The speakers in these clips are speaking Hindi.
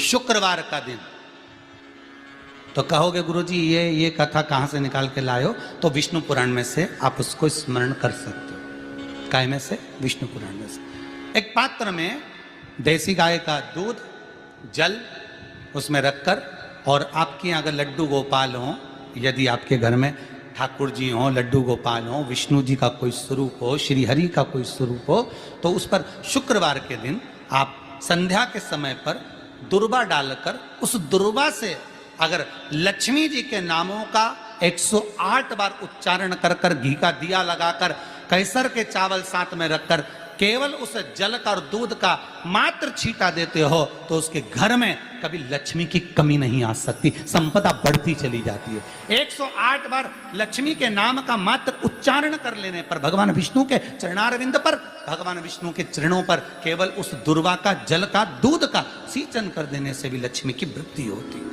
शुक्रवार का दिन। तो कहोगे गुरुजी ये कथा कहाँ से निकाल के लाए हो? तो विष्णु पुराण में से आप उसको स्मरण कर सकते हो। काय में से? विष्णु पुराण में से। एक पात्र में देसी गाय का दूध, जल उसमें रखकर, और आपके यहाँ अगर लड्डू गोपाल हो, यदि आपके घर में ठाकुर जी हो, लड्डू गोपाल हो, विष्णु जी का कोई स्वरूप हो, श्री हरि का कोई स्वरूप हो, तो उस पर शुक्रवार के दिन आप संध्या के समय पर दुर्वा डालकर उस दुर्वा से अगर लक्ष्मी जी के नामों का 108 बार उच्चारण कर कर, घी का दिया लगाकर, कैसर के चावल साथ में रखकर केवल उस जल का और दूध का मात्र छींटा देते हो, तो उसके घर में कभी लक्ष्मी की कमी नहीं आ सकती, संपदा बढ़ती चली जाती है। 108 बार लक्ष्मी के नाम का मात्र उच्चारण कर लेने पर, भगवान विष्णु के चरणारविंद पर, भगवान विष्णु के चरणों पर केवल उस दुर्वा का, जल का, दूध का सिंचन कर देने से भी लक्ष्मी की वृद्धि होती,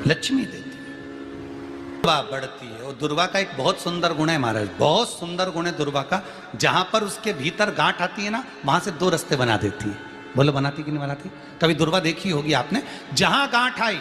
लक्ष्मी देती, दुर्वा बढ़ती है। और दुर्वा का एक बहुत सुंदर गुण है महाराज, बहुत सुंदर गुण है दुर्वा का। जहां पर उसके भीतर गांठ आती है ना, वहां से 2 रास्ते बना देती है। बोलो बनाती कि नहीं बनाती? कभी दुर्वा देखी होगी आपने। जहां गांठ आई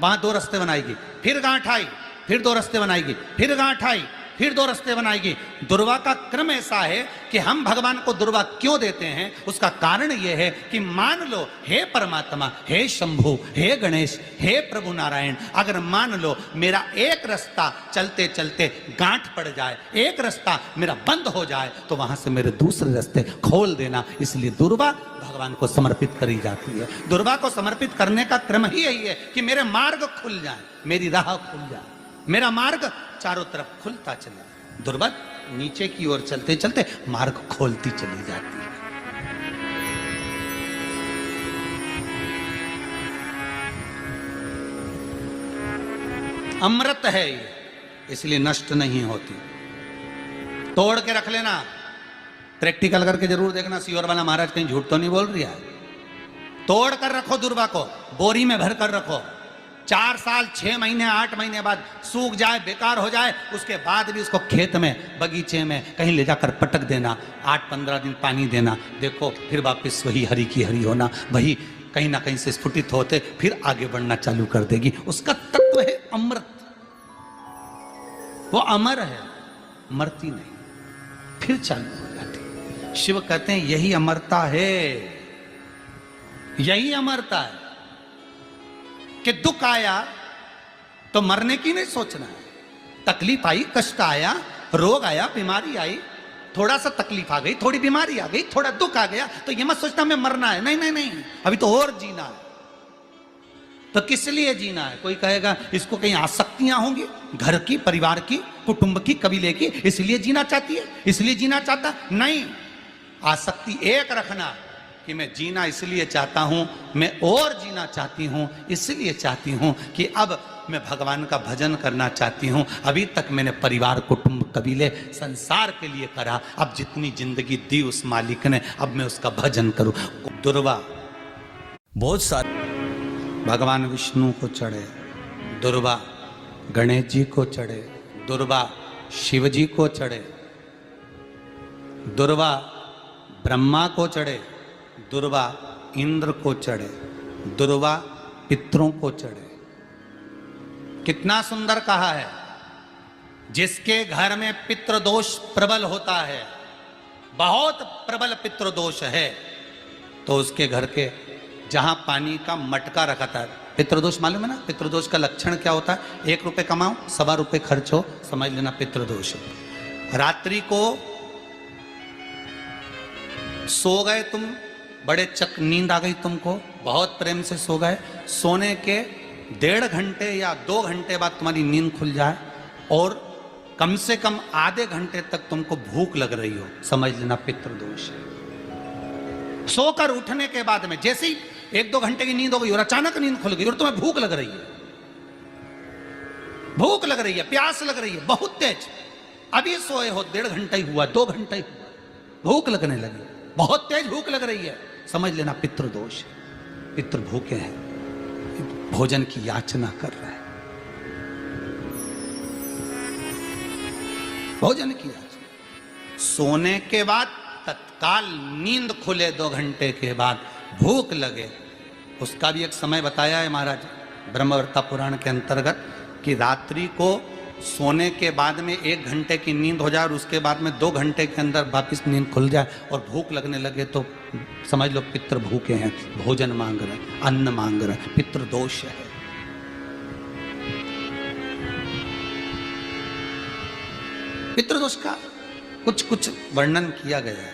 वहां 2 रास्ते बनाएगी, फिर गांठ आई फिर 2 रास्ते बनाएगी, फिर गांठ आई फिर 2 रास्ते बनाएगी। दुर्वा का क्रम ऐसा है कि हम भगवान को दुर्वा क्यों देते हैं, उसका कारण यह है कि मान लो हे परमात्मा, हे शंभु, हे गणेश, हे प्रभु नारायण, अगर मान लो मेरा एक रास्ता चलते चलते गांठ पड़ जाए, एक रास्ता मेरा बंद हो जाए, तो वहां से मेरे दूसरे रास्ते खोल देना। इसलिए दुर्वा भगवान को समर्पित करी जाती है। दुर्वा को समर्पित करने का क्रम ही यही है कि मेरे मार्ग खुल जाए, मेरी राह खुल जाए, मेरा मार्ग चारों तरफ खुलता चले। दुर्वा नीचे की ओर चलते चलते मार्ग खोलती चली जाती है। अमृत है ये, इसलिए नष्ट नहीं होती। तोड़ के रख लेना, प्रैक्टिकल करके जरूर देखना, सियोर वाला महाराज कहीं झूठ तो नहीं बोल रही है। तोड़ कर रखो दुर्वा को, बोरी में भर कर रखो। 4 साल, 6 महीने, 8 महीने बाद सूख जाए, बेकार हो जाए, उसके बाद भी उसको खेत में, बगीचे में कहीं ले जाकर पटक देना। 8-15 दिन पानी देना, देखो फिर वापस वही हरि की हरि होना, वही कहीं ना कहीं से स्फुटित होते, फिर आगे बढ़ना चालू कर देगी। उसका तत्व है अमृत, वो अमर है, मरती नहीं, फिर चालू हो जाती। शिव कहते हैं यही अमरता है, यही अमरता है कि दुख आया तो मरने की नहीं सोचना है। तकलीफ आई, कष्ट आया, रोग आया, बीमारी आई, थोड़ा सा तकलीफ आ गई, थोड़ी बीमारी आ गई, थोड़ा दुख आ गया, तो ये मत सोचना मैं मरना है। नहीं नहीं नहीं, अभी तो और जीना है। तो किस लिए जीना है? कोई कहेगा इसको कहीं आसक्तियां होंगी, घर की, परिवार की, कुटुंब की, कबीले की, इसलिए जीना चाहती है, इसलिए जीना चाहता। नहीं, आसक्ति एक रखना कि मैं जीना इसलिए चाहता हूं, मैं और जीना चाहती हूं, इसलिए चाहती हूं कि अब मैं भगवान का भजन करना चाहती हूं। अभी तक मैंने परिवार, कुटुंब, कबीले, संसार के लिए करा, अब जितनी जिंदगी दी उस मालिक ने, अब मैं उसका भजन करूं। दुर्वा बहुत सारे भगवान विष्णु को चढ़े, दुर्वा गणेश जी को चढ़े, दुर्वा शिव जी को चढ़े, दुर्वा ब्रह्मा को चढ़े, दुर्वा इंद्र को चढ़े, दुर्वा पितरों को चढ़े। कितना सुंदर कहा है। जिसके घर में पितृदोष प्रबल होता है, बहुत प्रबल पितृदोष है, तो उसके घर के जहां पानी का मटका रखा था, पितृदोष मालूम है ना? पितृदोष का लक्षण क्या होता है? 1 रुपए कमाओ, 1.25 रुपए खर्च हो, समझ लेना पितृदोष। रात्रि को सो गए तुम, बड़े चक नींद आ गई तुमको, बहुत प्रेम से सो गए, सोने के 1.5 घंटे या 2 घंटे बाद तुम्हारी नींद खुल जाए और कम से कम आधे घंटे तक तुमको भूख लग रही हो, समझ लेना पितृदोष है। सोकर उठने के बाद में जैसे ही 1-2 घंटे की नींद हो गई और अचानक नींद खुल गई और तुम्हें भूख लग रही है, भूख लग रही है, प्यास लग रही है बहुत तेज, अभी सोए हो, 1.5 घंटा ही हुआ, 2 घंटा ही हुआ, भूख लगने लगी, बहुत तेज भूख लग रही है, समझ लेना पितृदोष है। पितृ भूखे हैं, भोजन की याचना कर रहा है, भोजन की याचना। सोने के बाद तत्काल नींद खुले 2 घंटे के बाद, भूख लगे, उसका भी एक समय बताया है महाराज ब्रह्मवर्ता पुराण के अंतर्गत कि रात्रि को सोने के बाद में 1 घंटे की नींद हो जाए और उसके बाद में 2 घंटे के अंदर वापस नींद खुल जाए और भूख लगने लगे तो समझ लो पितृ भूखे हैं, भोजन मांग रहे, अन्न मांग रहे, पितृ दोष है। पितृदोष का कुछ कुछ वर्णन किया गया है।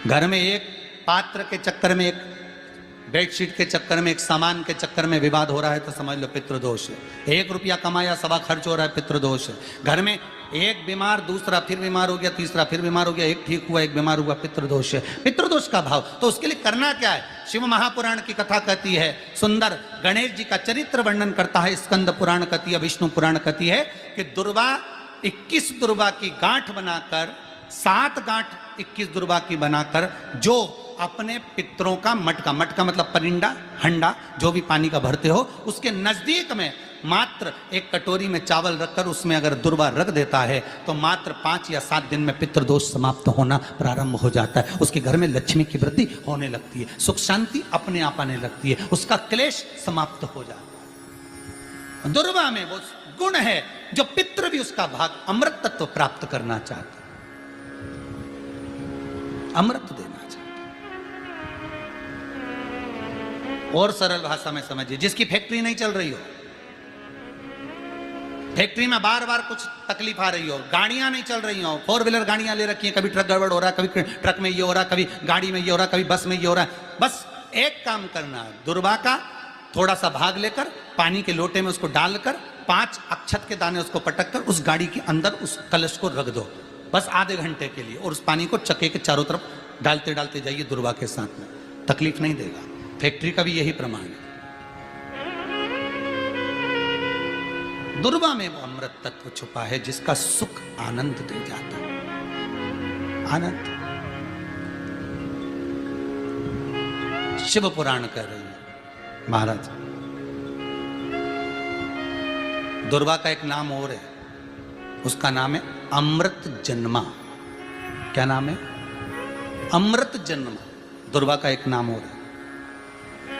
घर में एक पात्र के चक्कर में, एक बेडशीट के चक्कर में, एक सामान के चक्कर में विवाद हो रहा है तो समझ लो पितृदोष है। 1 रुपया कमाया, सवा खर्च हो रहा है, पितृदोष है। घर में एक बीमार, दूसरा फिर बीमार हो गया, तीसरा फिर बीमार हो गया, एक ठीक हुआ, एक बीमार हुआ, पितृदोष है। पितृदोष का भाव, तो उसके लिए करना क्या है? शिव महापुराण की कथा कहती है सुंदर, गणेश जी का चरित्र वर्णन करता है स्कंद पुराण कहती है, विष्णु पुराण कहती है कि दुर्वा 21 दुर्वा की गांठ बनाकर, 7 गांठ 21 दुर्वा की बनाकर जो अपने पितरों का मटका, मटका मतलब परिंडा, हंडा, जो भी पानी का भरते हो, उसके नजदीक में मात्र एक कटोरी में चावल रखकर उसमें अगर दुर्वा रख देता है तो मात्र 5 या 7 दिन में पितृदोष समाप्त होना प्रारंभ हो जाता है। उसके घर में लक्ष्मी की वृद्धि होने लगती है, सुख शांति अपने आप आने लगती है, उसका क्लेश समाप्त हो जाता है। दुर्वा में वो गुण है जो पितृ भी उसका भाग अमृत तत्व प्राप्त करना चाहते, अमृत देना चाहते। और सरल भाषा में समझिए, जिसकी फैक्ट्री नहीं चल रही हो, फैक्ट्री में बार बार कुछ तकलीफ आ रही हो, गाड़ियां नहीं चल रही हो, 4 व्हीलर गाड़ियां ले रखी हैं, कभी ट्रक गड़बड़ हो रहा है, कभी ट्रक में ये हो रहा है, कभी गाड़ी में ये हो रहा है, कभी बस में ये हो रहा है, बस एक काम करना है, दुर्वा का थोड़ा सा भाग लेकर पानी के लोटे में उसको डालकर 5 अक्षत के दाने उसको पटक कर उस गाड़ी के अंदर उस कलश को रख दो, बस आधे घंटे के लिए, और उस पानी को चक्के के चारों तरफ डालते डालते जाइए दुर्वा के साथ में, तकलीफ नहीं देगा। फैक्ट्री का भी यही प्रमाण है। दुर्वा में वो अमृत तत्व छुपा है जिसका सुख आनंद दे जाता है, आनंद। शिव पुराण कह रही है महाराज, दुर्वा का एक नाम और है, उसका नाम है अमृत जन्मा। क्या नाम है? अमृत जन्मा। दुर्वा का एक नाम और है।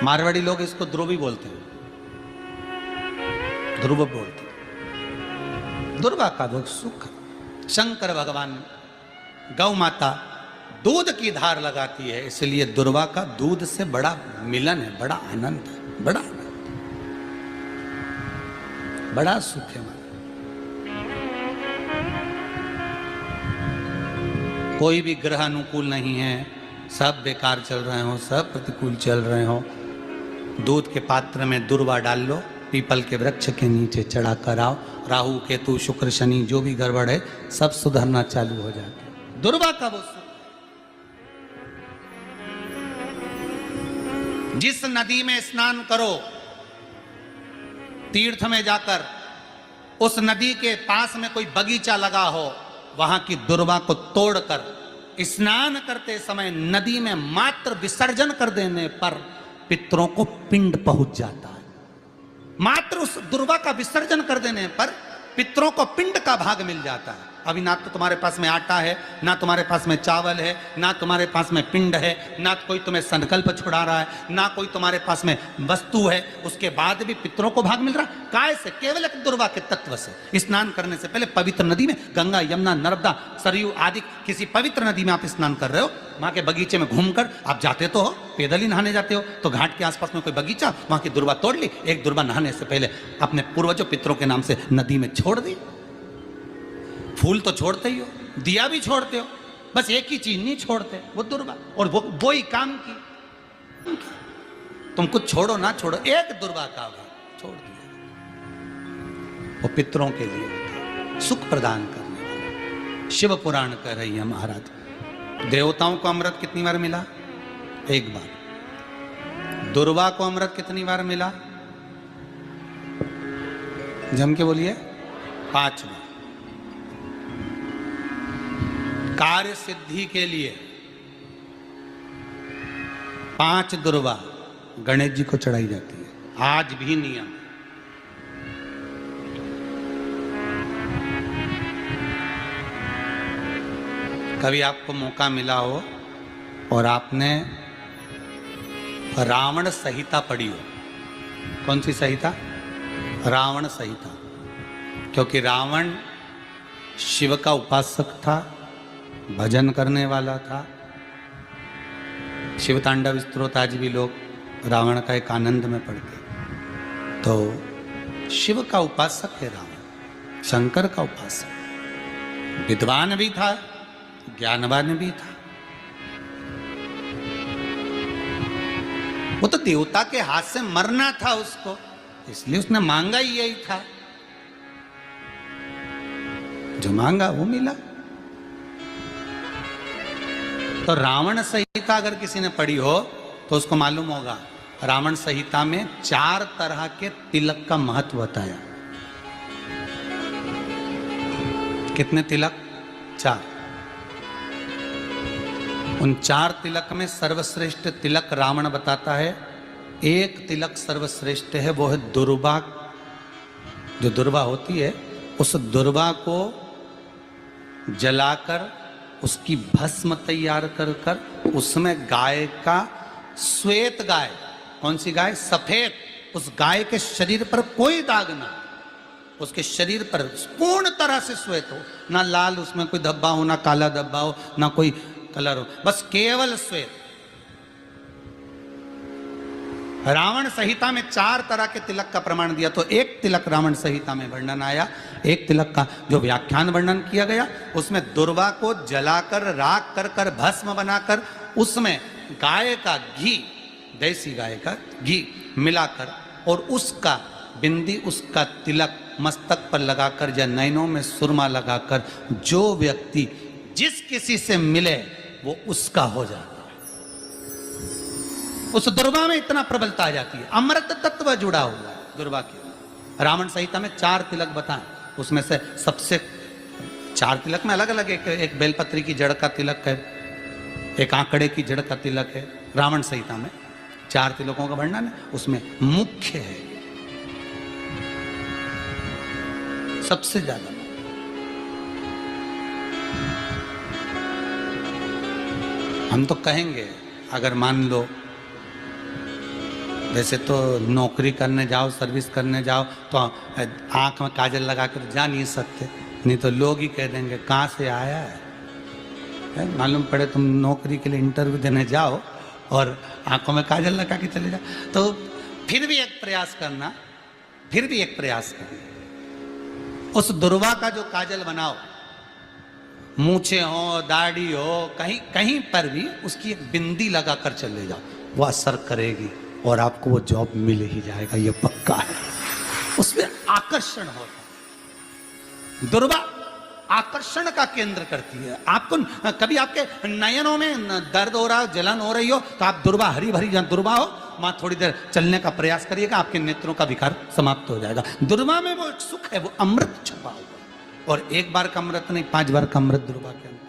मारवाड़ी लोग इसको ध्रुवी बोलते हैं, ध्रुव बोलते हैं। दुर्वा का वो सुख, शंकर भगवान गौ माता दूध की धार लगाती है, इसलिए दुर्वा का दूध से बड़ा मिलन है, बड़ा आनंद है, बड़ा आनंद, बड़ा सुख है। कोई भी ग्रह अनुकूल नहीं है, सब बेकार चल रहे हो, सब प्रतिकूल चल रहे हो, दूध के पात्र में दुर्वा डाल लो, पीपल के वृक्ष के नीचे चढ़ा कर आओ, राहु केतु शुक्र शनि जो भी गड़बड़ है सब सुधरना चालू हो जाता है। दुर्वा का वो सुख। जिस नदी में स्नान करो, तीर्थ में जाकर उस नदी के पास में कोई बगीचा लगा हो, वहां की दुर्वा को तोड़कर स्नान करते समय नदी में मात्र विसर्जन कर देने पर पितरों को पिंड पहुंच जाता है। मात्र उस दुर्वा का विसर्जन कर देने पर पितरों को पिंड का भाग मिल जाता है। अभी ना तो तुम्हारे पास में आटा है, ना तुम्हारे पास में चावल है, ना तुम्हारे पास में पिंड है, ना कोई तुम्हें संकल्प छुड़ा रहा है, ना कोई तुम्हारे पास में वस्तु है, उसके बाद भी पितरों को भाग मिल रहा है। काय से? केवल एक दुर्वा के तत्व से। स्नान करने से पहले पवित्र नदी में, गंगा यमुना नर्मदा सरयू आदि किसी पवित्र नदी में आप स्नान कर रहे हो, वहां के बगीचे में घूमकर आप जाते तो हो, पैदल ही नहाने जाते हो, तो घाट के आसपास में कोई बगीचा, वहां की दुर्वा तोड़ ली, एक दुर्वा नहाने से पहले अपने पूर्वजों पितरों के नाम से नदी में छोड़ दी। फूल तो छोड़ते ही हो, दिया भी छोड़ते हो, बस एक ही चीज नहीं छोड़ते, वो दुर्वा, और वो ही काम की। तुम कुछ छोड़ो ना छोड़ो, एक दुर्वा का भाग छोड़ दिया, वो पितरों के लिए होता, सुख प्रदान करने वाला। शिव पुराण कह रही है महाराज, देवताओं को अमृत कितनी बार मिला? 1 बार। दुर्वा को अमृत कितनी बार मिला? जम के बोलिए, 5 बार। कार्य सिद्धि के लिए 5 दुर्वा गणेश जी को चढ़ाई जाती है, आज भी नियम। कभी आपको मौका मिला हो और आपने रावण संहिता पढ़ी हो। कौन सी संहिता? रावण संहिता। क्योंकि रावण शिव का उपासक था, भजन करने वाला था। शिव तांडव स्तोत्र आज भी लोग रावण का एक आनंद में पढ़ते। तो शिव का उपासक है रावण, शंकर का उपासक। विद्वान भी था, ज्ञानवान भी था। वो तो देवता के हाथ से मरना था उसको, इसलिए उसने मांगा ही यही था। जो मांगा वो मिला। तो रावण संहिता अगर किसी ने पढ़ी हो तो उसको मालूम होगा, रावण संहिता में 4 तरह के तिलक का महत्व बताया। कितने तिलक? 4। उन 4 तिलक में सर्वश्रेष्ठ तिलक रावण बताता है। एक तिलक सर्वश्रेष्ठ है, वो है दुर्वा। जो दुर्वा होती है, उस दुर्वा को जलाकर उसकी भस्म तैयार कर कर उसमें गाय का श्वेत गाय, कौन सी गाय? सफेद। उस गाय के शरीर पर कोई दाग ना, उसके शरीर पर पूर्ण तरह से श्वेत हो, ना लाल उसमें कोई धब्बा हो, ना काला धब्बा हो, ना कोई कलर हो, बस केवल श्वेत। रावण संहिता में 4 तरह के तिलक का प्रमाण दिया। तो एक तिलक रावण संहिता में वर्णन आया, एक तिलक का जो व्याख्यान वर्णन किया गया, उसमें दुर्वा को जलाकर राख कर कर भस्म बनाकर उसमें गाय का घी, देसी गाय का घी मिलाकर और उसका बिंदी, उसका तिलक मस्तक पर लगाकर या नैनों में सुरमा लगाकर जो व्यक्ति जिस किसी से मिले वो उसका हो जाता है। उस दुर्वा में इतना प्रबलता आ जाती है, अमृत तत्व जुड़ा हुआ है दुर्वा के। रावण संहिता में 4 तिलक बताएं, उसमें से सबसे 4 तिलक में अलग अलग, एक बेलपत्री की जड़ का तिलक है, एक आंकड़े की जड़ का तिलक है। रावण संहिता में 4 तिलकों का वर्णन है, उसमें मुख्य है सबसे ज्यादा। हम तो कहेंगे, अगर मान लो वैसे तो नौकरी करने जाओ, सर्विस करने जाओ तो आंख में काजल लगा कर जा नहीं सकते, नहीं तो लोग ही कह देंगे कहाँ से आया है। मालूम पड़े तुम नौकरी के लिए इंटरव्यू देने जाओ और आंखों में काजल लगा के चले जाओ, तो फिर भी एक प्रयास करना, फिर भी एक प्रयास करना। उस दुर्वा का जो काजल बनाओ, मूछे हो, दाढ़ी हो, कहीं कहीं पर भी उसकी एक बिंदी लगा कर चले जाओ, वो असर करेगी और आपको वो जॉब मिल ही जाएगा, ये पक्का है। उसमें आकर्षण होता है। दुर्वा आकर्षण का केंद्र करती है। आपको कभी आपके नयनों में दर्द हो रहा, जलन हो रही हो, तो आप दुर्वा, हरी भरी जहाँ दुर्वा हो वहां थोड़ी देर चलने का प्रयास करिएगा, आपके नेत्रों का विकार समाप्त हो जाएगा। दुर्वा में वो एक सुख है, वो अमृत छुपा हुआ, और एक बार का अमृत नहीं, 5 बार का अमृत दुर्वा के अंदर।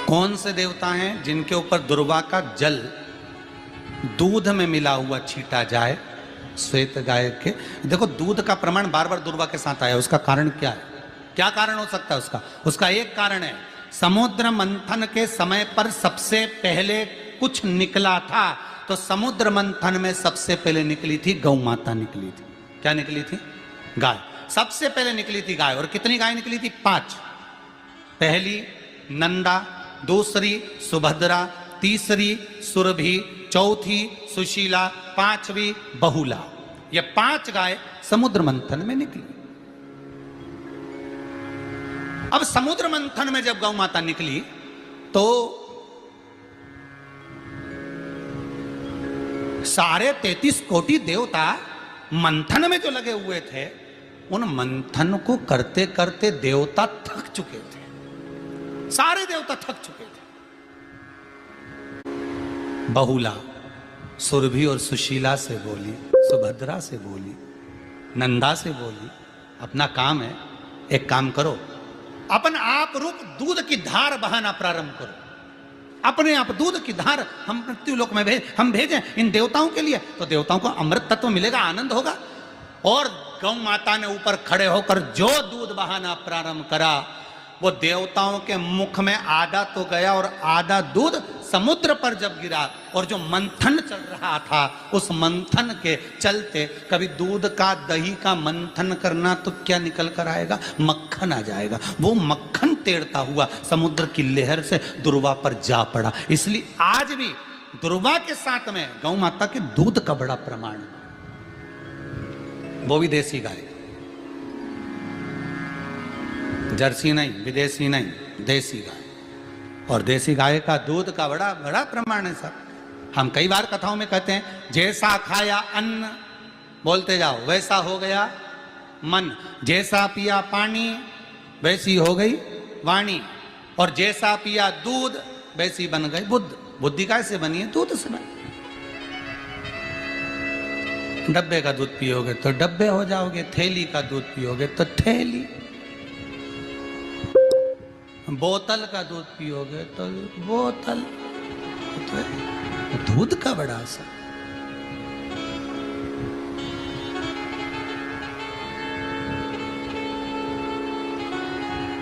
कौन से देवता हैं जिनके ऊपर दुर्वा का जल दूध में मिला हुआ छीटा जाए? श्वेत गाय के। देखो दूध का प्रमाण बार बार दुर्वा के साथ आया, उसका कारण क्या है? क्या कारण हो सकता है उसका? उसका एक कारण है, समुद्र मंथन के समय पर सबसे पहले कुछ निकला था, तो समुद्र मंथन में सबसे पहले निकली थी गौ माता निकली थी। क्या निकली थी? गाय। सबसे पहले निकली थी गाय। और कितनी गाय निकली थी? 5। पहली नंदा, दूसरी सुभद्रा, तीसरी सुरभि, चौथी सुशीला, 5वीं बहुला। ये 5 गाय समुद्र मंथन में निकली। अब समुद्र मंथन में जब गौ माता निकली तो सारे 33 कोटि देवता मंथन में जो लगे हुए थे, उन मंथन को करते करते देवता थक चुके थे। सारे देवता थक चुके थे। बहुला सुरभि और सुशीला से बोली, सुभद्रा से बोली, नंदा से बोली, अपना काम है, एक काम करो, अपन आप रूप दूध की धार बहाना प्रारंभ करो। अपने आप दूध की धार हम मृत्युलोक में हम भेजें इन देवताओं के लिए, तो देवताओं को अमृत तत्व मिलेगा, आनंद होगा। और गौ माता ने ऊपर खड़े होकर जो दूध बहाना प्रारंभ करा, वो देवताओं के मुख में आधा तो गया और आधा दूध समुद्र पर जब गिरा, और जो मंथन चल रहा था उस मंथन के चलते कभी दूध का दही का मंथन करना तो क्या निकल कर आएगा, मक्खन आ जाएगा। वो मक्खन तैरता हुआ समुद्र की लहर से दुर्वा पर जा पड़ा। इसलिए आज भी दुर्वा के साथ में गौ माता के दूध का बड़ा प्रमाण है, वो भी देसी गाय, जर्सी नहीं, विदेशी नहीं, देसी गाय। और देसी गाय का दूध का बड़ा बड़ा प्रमाण है सर। हम कई बार कथाओं में कहते हैं, जैसा खाया अन्न, बोलते जाओ, वैसा हो गया मन, जैसा पिया पानी वैसी हो गई वाणी, और जैसा पिया दूध वैसी बन गई बुद्धि। बुद्धि कैसे बनी है? दूध से बनी। डब्बे का दूध पियोगे तो डब्बे हो जाओगे, थैली का दूध पियोगे तो थैली, बोतल का दूध पियोगे तो बोतल। तो दूध का बड़ा असर।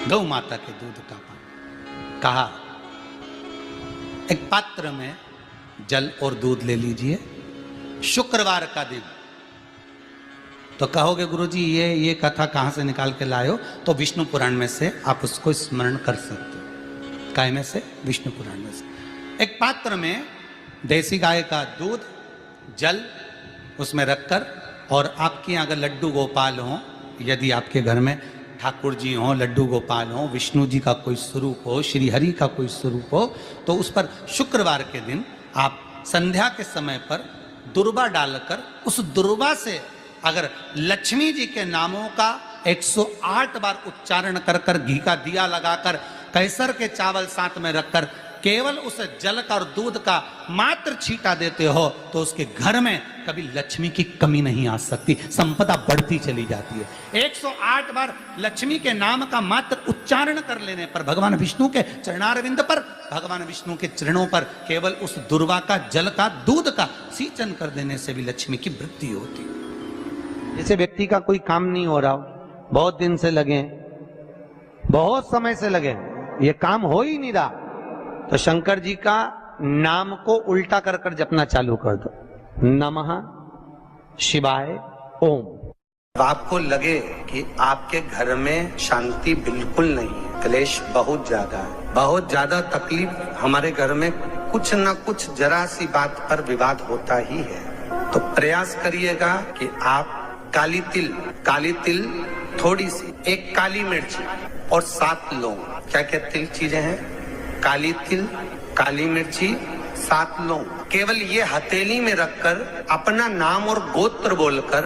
गौ माता के दूध का पानी। कहा एक पात्र में जल और दूध ले लीजिए, शुक्रवार का दिन। तो कहोगे गुरुजी ये कथा कहां से निकाल के लाए हो? तो विष्णु पुराण में से आप उसको स्मरण कर सकते हो। काय में से? विष्णु पुराण में से। एक पात्र में देसी गाय का दूध, जल उसमें रखकर, और आपके यहाँ अगर लड्डू गोपाल हो, यदि आपके घर में ठाकुर जी हो, लड्डू गोपाल हो, विष्णु जी का कोई स्वरूप हो, श्री हरि का कोई स्वरूप हो, तो उस पर शुक्रवार के दिन आप संध्या के समय पर दुर्वा डालकर, उस दुर्वा से अगर लक्ष्मी जी के नामों का 108 बार उच्चारण कर कर, घी का दिया लगाकर, कैसर के चावल साथ में रखकर, केवल उस जल का और दूध का मात्र छींटा देते हो, तो उसके घर में कभी लक्ष्मी की कमी नहीं आ सकती, संपदा बढ़ती चली जाती है। 108 बार लक्ष्मी के नाम का मात्र उच्चारण कर लेने पर, भगवान विष्णु के चरणारविंद पर, भगवान विष्णु के चरणों पर केवल उस दुर्वा का, जल का, दूध का सींचन कर देने से भी लक्ष्मी की वृद्धि होती है। जैसे व्यक्ति का कोई काम नहीं हो रहा हो, बहुत दिन से लगे, बहुत समय से लगे, ये काम हो ही नहीं रहा, तो शंकर जी का नाम को उल्टा कर कर जपना चालू कर दो, नमः शिवाय ओम। आपको लगे कि आपके घर में शांति बिल्कुल नहीं है, क्लेश बहुत ज्यादा है, बहुत ज्यादा तकलीफ, हमारे घर में कुछ न कुछ जरा सी बात पर विवाद होता ही है, तो प्रयास करिएगा कि आप काली तिल थोड़ी सी, एक काली मिर्ची और 7 लौंग, क्या क्या तिल चीजें हैं, काली तिल, काली मिर्ची, 7 लौंग, केवल ये हथेली में रखकर अपना नाम और गोत्र बोलकर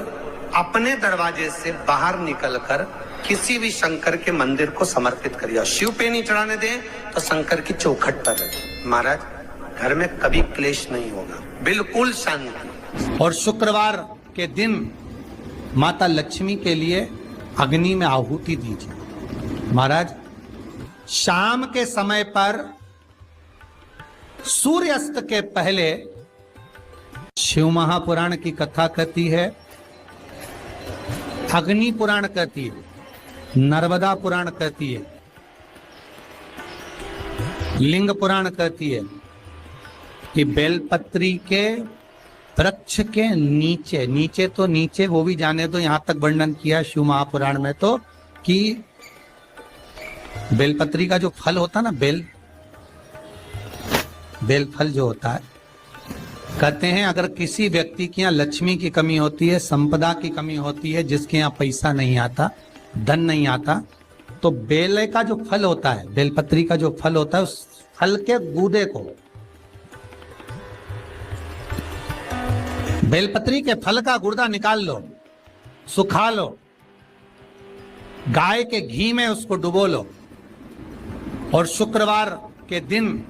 अपने दरवाजे से बाहर निकलकर किसी भी शंकर के मंदिर को समर्पित करिए। शिव पे नहीं चढ़ाने दें तो शंकर की चौखट पर रखें। महाराज घर में कभी क्लेश नहीं होगा, बिल्कुल शांति। और शुक्रवार के दिन माता लक्ष्मी के लिए अग्नि में आहुति दीजिए। महाराज शाम के समय पर सूर्यास्त के पहले शिव महापुराण की कथा कहती है, अग्नि पुराण कहती है, नर्मदा पुराण कहती है, लिंग पुराण कहती है कि बेलपत्री के वृक्ष के नीचे, नीचे तो नीचे वो भी जाने दो, यहां तक वर्णन किया शिव महापुराण में तो कि बेलपत्री का जो फल होता है ना, बेल फल जो होता है, कहते हैं अगर किसी व्यक्ति के यहाँ लक्ष्मी की कमी होती है, संपदा की कमी होती है, जिसके यहाँ पैसा नहीं आता, धन नहीं आता, तो बेल का जो फल होता है, बेलपत्री का जो फल होता है, उस फल के गूदे को, बेलपत्री के फल का गुर्दा निकाल लो, सुखा लो, गाय के घी में उसको डुबो लो, और शुक्रवार के दिन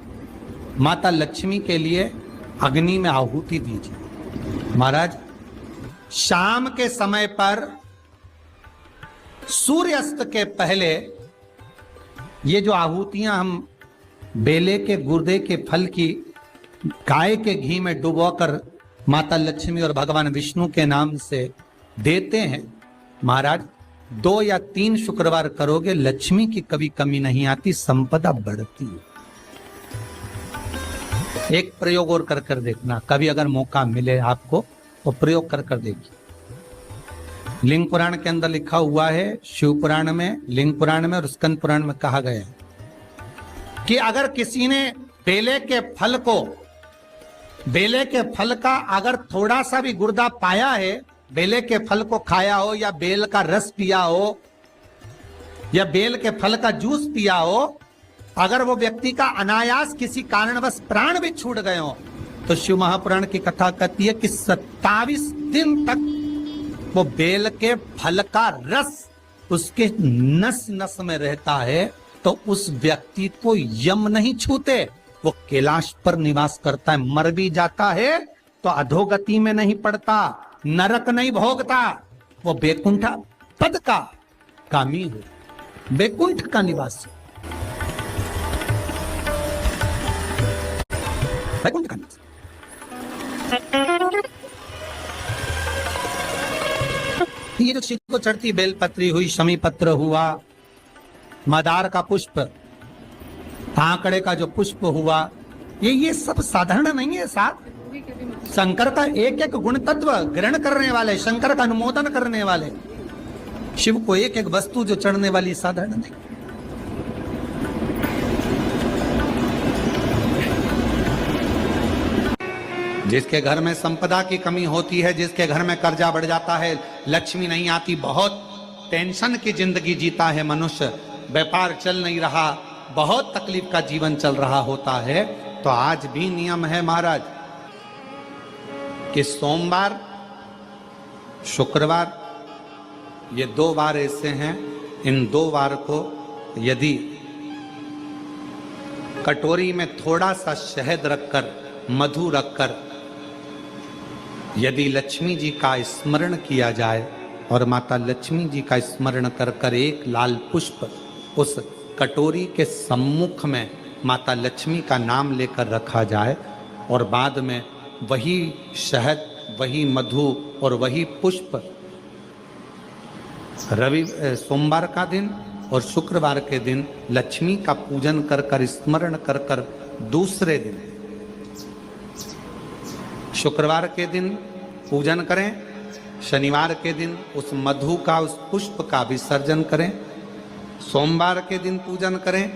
माता लक्ष्मी के लिए अग्नि में आहुति दीजिए। महाराज शाम के समय पर सूर्यास्त के पहले ये जो आहुतियां हम बेले के गुर्दे के फल की गाय के घी में डुबोकर माता लक्ष्मी और भगवान विष्णु के नाम से देते हैं, महाराज 2 या 3 शुक्रवार करोगे, लक्ष्मी की कभी कमी नहीं आती, संपदा बढ़ती है। एक प्रयोग और कर कर देखना, कभी अगर मौका मिले आपको तो प्रयोग कर कर देखिए। लिंग पुराण के अंदर लिखा हुआ है, शिव पुराण में, लिंग पुराण में और स्कंद पुराण में कहा गया है कि अगर किसी ने बेले के फल का अगर थोड़ा सा भी गुर्दा पाया है, बेले के फल को खाया हो या बेल का रस पिया हो या बेल के फल का जूस पिया हो, अगर वो व्यक्ति का अनायास किसी कारणवश प्राण भी छूट गए हो, तो शिव महापुराण की कथा कहती है कि 27 दिन तक वो बेल के फल का रस उसके नस नस में रहता है, तो उस व्यक्ति को यम नहीं छूते, वो कैलाश पर निवास करता है। मर भी जाता है तो अधोगति में नहीं पड़ता, नरक नहीं भोगता, वो बैकुंठ पद का कामी हो, बैकुंठ का निवासी, बैकुंठ का निवासी। ये जो शिव को चढ़ती बेलपत्री हुई, शमी पत्र हुआ, मदार का पुष्प, आंकड़े का जो पुष्प हुआ, ये सब साधारण नहीं है। साथ शंकर का एक एक गुण तत्व ग्रहण करने वाले, शंकर का अनुमोदन करने वाले, शिव को एक एक वस्तु जो चढ़ने वाली साधारण नहीं। जिसके घर में संपदा की कमी होती है, जिसके घर में कर्जा बढ़ जाता है, लक्ष्मी नहीं आती, बहुत टेंशन की जिंदगी जीता है मनुष्य, व्यापार चल नहीं रहा, बहुत तकलीफ का जीवन चल रहा होता है, तो आज भी नियम है महाराज कि सोमवार, शुक्रवार, ये 2 वार ऐसे हैं, इन 2 वार को यदि कटोरी में थोड़ा सा शहद रखकर, मधु रखकर, यदि लक्ष्मी जी का स्मरण किया जाए और माता लक्ष्मी जी का स्मरण कर कर एक लाल पुष्प उस कटोरी के सम्मुख में माता लक्ष्मी का नाम लेकर रखा जाए और बाद में वही शहद, वही मधु और वही पुष्प सोमवार का दिन और शुक्रवार के दिन लक्ष्मी का पूजन कर कर, स्मरण कर कर, दूसरे दिन शुक्रवार के दिन पूजन करें, शनिवार के दिन उस मधु का, उस पुष्प का विसर्जन करें, सोमवार के दिन पूजन करें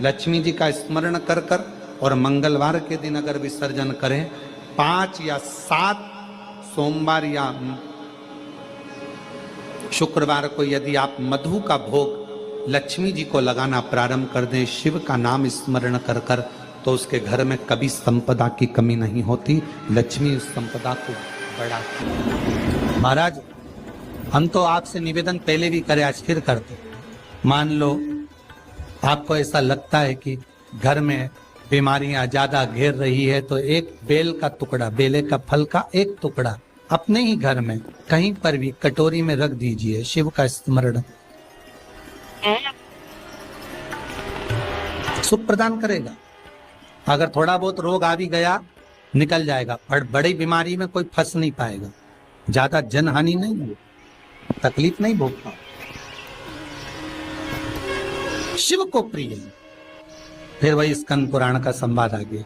लक्ष्मी जी का स्मरण कर कर, और मंगलवार के दिन अगर विसर्जन करें, 5 या 7 सोमवार या शुक्रवार को यदि आप मधु का भोग लक्ष्मी जी को लगाना प्रारंभ कर दें, शिव का नाम स्मरण कर कर, तो उसके घर में कभी संपदा की कमी नहीं होती, लक्ष्मी उस संपदा को बढ़ाती। महाराज हम तो आपसे निवेदन पहले भी करे, आज फिर करते। मान लो आपको ऐसा लगता है कि घर में बीमारियां ज्यादा घेर रही है, तो एक बेल का टुकड़ा, बेले का फल का एक टुकड़ा अपने ही घर में कहीं पर भी कटोरी में रख दीजिए, शिव का स्मरण, सुख प्रदान करेगा। अगर थोड़ा बहुत रोग आ भी गया निकल जाएगा, पर बड़ी बीमारी में कोई फंस नहीं पाएगा, ज्यादा जनहानि नहीं हो, तकलीफ नहीं भोगता। शिव को प्रिय। फिर वही स्कंद पुराण का संवाद आगे,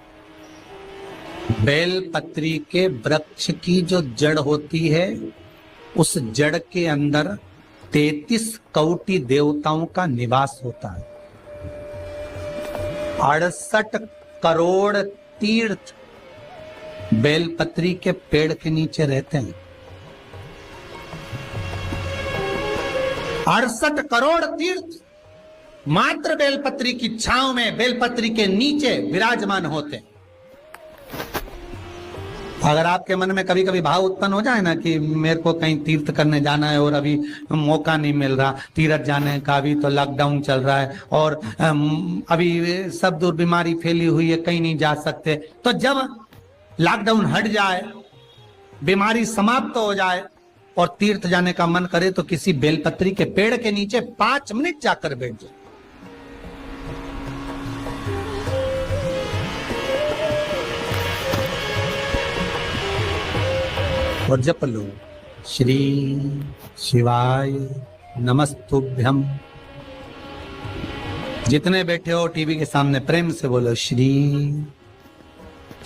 बेल पत्री के वृक्ष की जो जड़ होती है, उस जड़ के अंदर 33 कोटि देवताओं का निवास होता है। 68 करोड़ तीर्थ बेलपत्री के पेड़ के नीचे रहते हैं। 68 करोड़ तीर्थ मात्र बेलपत्री की छांव में, बेलपत्री के नीचे विराजमान होते हैं। अगर आपके मन में कभी कभी भाव उत्पन्न हो जाए ना कि मेरे को कहीं तीर्थ करने जाना है और अभी मौका नहीं मिल रहा, तीर्थ जाने का, अभी तो लॉकडाउन चल रहा है और अभी सब दूर बीमारी फैली हुई है, कहीं नहीं जा सकते, तो जब लॉकडाउन हट जाए, बीमारी समाप्त हो जाए और तीर्थ जाने का मन करे, तो किसी बेलपत्री के पेड़ के नीचे 5 मिनट जाकर बैठ जाए। और जप लो, श्री शिवाय नमस्तुभ्यम। जितने बैठे हो टीवी के सामने प्रेम से बोलो श्री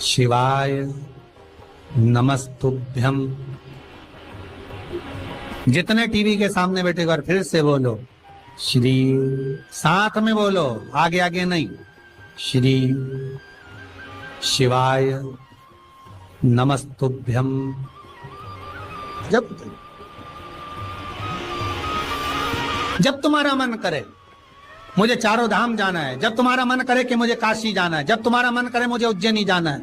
शिवाय नमस्तुभ्यम। जितने टीवी के सामने बैठे और फिर से बोलो श्री, साथ में बोलो, आगे आगे नहीं। श्री शिवाय नमस्तुभ्यम। जब तुम्हारा मन करे मुझे चारों धाम जाना है, जब तुम्हारा मन करे कि मुझे काशी जाना है, जब तुम्हारा मन करे मुझे उज्जैनी जाना है,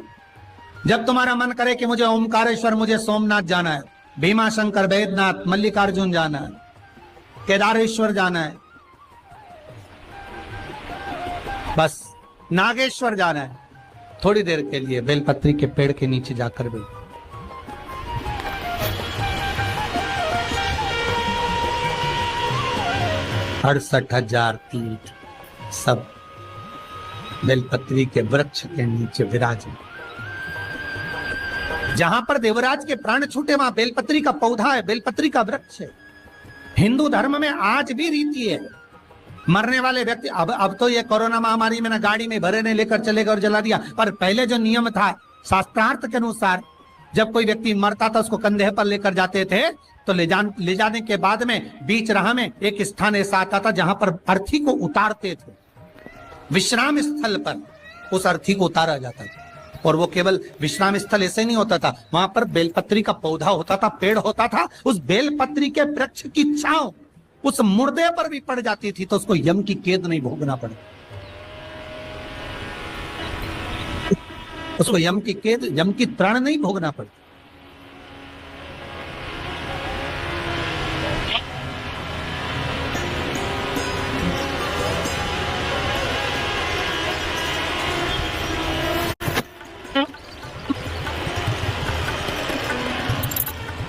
जब तुम्हारा मन करे कि मुझे ओमकारेश्वर, मुझे सोमनाथ जाना है, भीमा शंकर, बैद्यनाथ, मल्लिकार्जुन जाना है, केदारेश्वर जाना है, बस नागेश्वर जाना है, थोड़ी देर के लिए बेलपत्री के पेड़ के नीचे जाकर बैठो। 68,000 तीर्थ सब बेलपत्री के वृक्ष के नीचे विराजे। जहां पर देवराज के प्राण छूटे वहां बेलपत्री का पौधा है, बेलपत्री का वृक्ष है। हिंदू धर्म में आज भी रीति है, मरने वाले व्यक्ति, अब तो ये कोरोना महामारी में ना गाड़ी में भरे ने लेकर चले गए और जला दिया, पर पहले जो नियम था शास्त्रार्थ के अनुसार, जब कोई व्यक्ति मरता था उसको कंधे पर लेकर जाते थे, तो ले जाने के बाद में बीच राह में एक स्थान ऐसा आता था जहां पर अर्थी को उतारते थे। विश्राम स्थल पर उस अर्थी को उतारा जाता था, और वो केवल विश्राम स्थल ऐसे नहीं होता था, वहां पर बेलपत्री का पौधा होता था, पेड़ होता था। उस बेलपत्री के वृक्ष की छांव उस मुर्दे पर भी पड़ जाती थी तो उसको यम की कैद नहीं भोगना पड़े, उसको यम की कैद, यम की त्राण नहीं भोगना पड़े।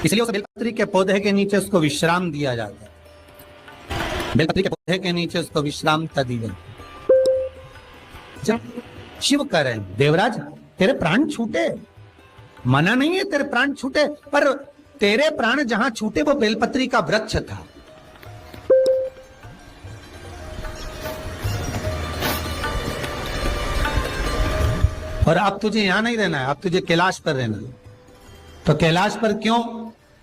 इसलिए उस बेलपत्री के पौधे के नीचे उसको विश्राम दिया जाता है, बेलपत्री के पौधे के नीचे उसको विश्राम दिया। जब शिव कह रहे हैं देवराज तेरे प्राण छूटे, मना नहीं है तेरे प्राण छूटे, पर तेरे प्राण जहां छूटे वो बेलपत्री का वृक्ष था। और अब तुझे यहां नहीं रहना है, अब तुझे कैलाश पर रहना है। तो कैलाश पर क्यों?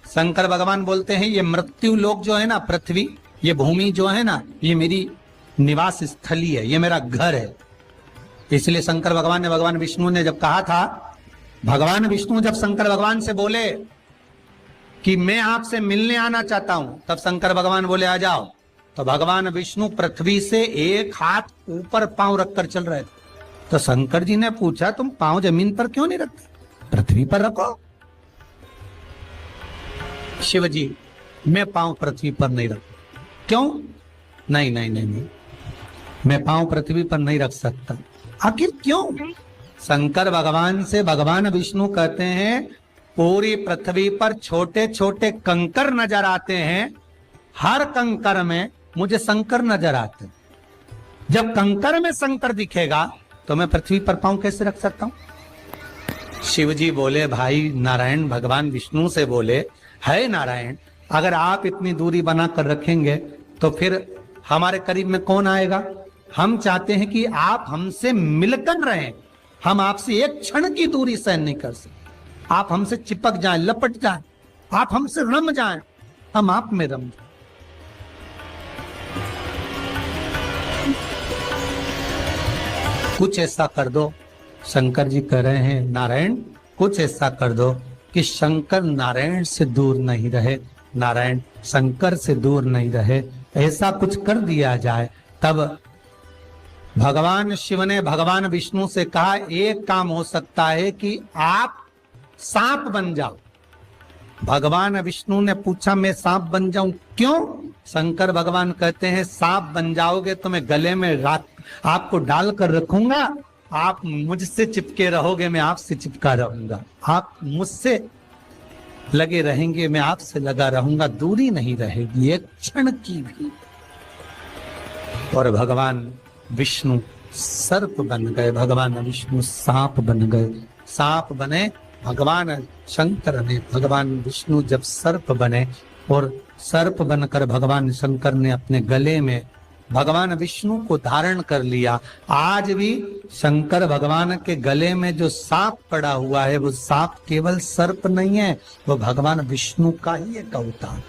शंकर भगवान बोलते हैं ये मृत्यु लोक जो है ना, पृथ्वी, ये भूमि जो है ना, ये मेरी निवास स्थली है, ये मेरा घर है। इसलिए शंकर भगवान ने, भगवान विष्णु ने जब कहा था, भगवान विष्णु जब शंकर भगवान से बोले कि मैं आपसे मिलने आना चाहता हूं, तब शंकर भगवान बोले आ जाओ। तो भगवान विष्णु पृथ्वी से एक हाथ ऊपर पांव रखकर चल रहे थे। तो शंकर जी ने पूछा तुम पांव जमीन पर क्यों नहीं रखते, पृथ्वी पर रखो। शिव जी मैं पांव पृथ्वी पर नहीं रख, क्यों? नहीं नहीं नहीं नहीं, मैं पांव पृथ्वी पर नहीं रख सकता। आखिर क्यों? शंकर भगवान से भगवान विष्णु कहते हैं पूरी पृथ्वी पर छोटे छोटे कंकर नजर आते हैं, हर कंकर में मुझे शंकर नजर आते हैं। जब कंकर में शंकर दिखेगा तो मैं पृथ्वी पर पांव कैसे रख सकता हूं? शिव जी बोले भाई, नारायण भगवान विष्णु से बोले, है नारायण अगर आप इतनी दूरी बनाकर रखेंगे तो फिर हमारे करीब में कौन आएगा? हम चाहते हैं कि आप हमसे मिलकर रहें, हम आपसे एक क्षण की दूरी सहन नहीं कर सकते। आप हमसे चिपक जाएं, लपट जाएं, आप हमसे रम जाएं, हम आप में रम जाएं। कुछ ऐसा कर दो, शंकर जी कह रहे हैं नारायण कुछ ऐसा कर दो कि शंकर नारायण से दूर नहीं रहे, नारायण शंकर से दूर नहीं रहे, ऐसा कुछ कर दिया जाए। तब भगवान शिव ने भगवान विष्णु से कहा एक काम हो सकता है कि आप सांप बन जाओ। भगवान विष्णु ने पूछा मैं सांप बन जाऊं क्यों? शंकर भगवान कहते हैं सांप बन जाओगे तो मैं गले में आपको डालकर रखूंगा, आप मुझसे चिपके रहोगे, मैं आपसे चिपका रहूंगा, आप मुझसे लगे रहेंगे, मैं आपसे लगा रहूंगा, दूरी नहीं रहेगी एक क्षण की भी। और भगवान विष्णु सर्प बन गए, भगवान विष्णु सांप बन गए। सांप बने भगवान शंकर ने, भगवान विष्णु जब सर्प बने और सर्प बनकर भगवान शंकर ने अपने गले में भगवान विष्णु को धारण कर लिया, आज भी शंकर भगवान के गले में जो सांप पड़ा हुआ है वो सांप केवल सर्प नहीं है, वो भगवान विष्णु का ही एक अवतार।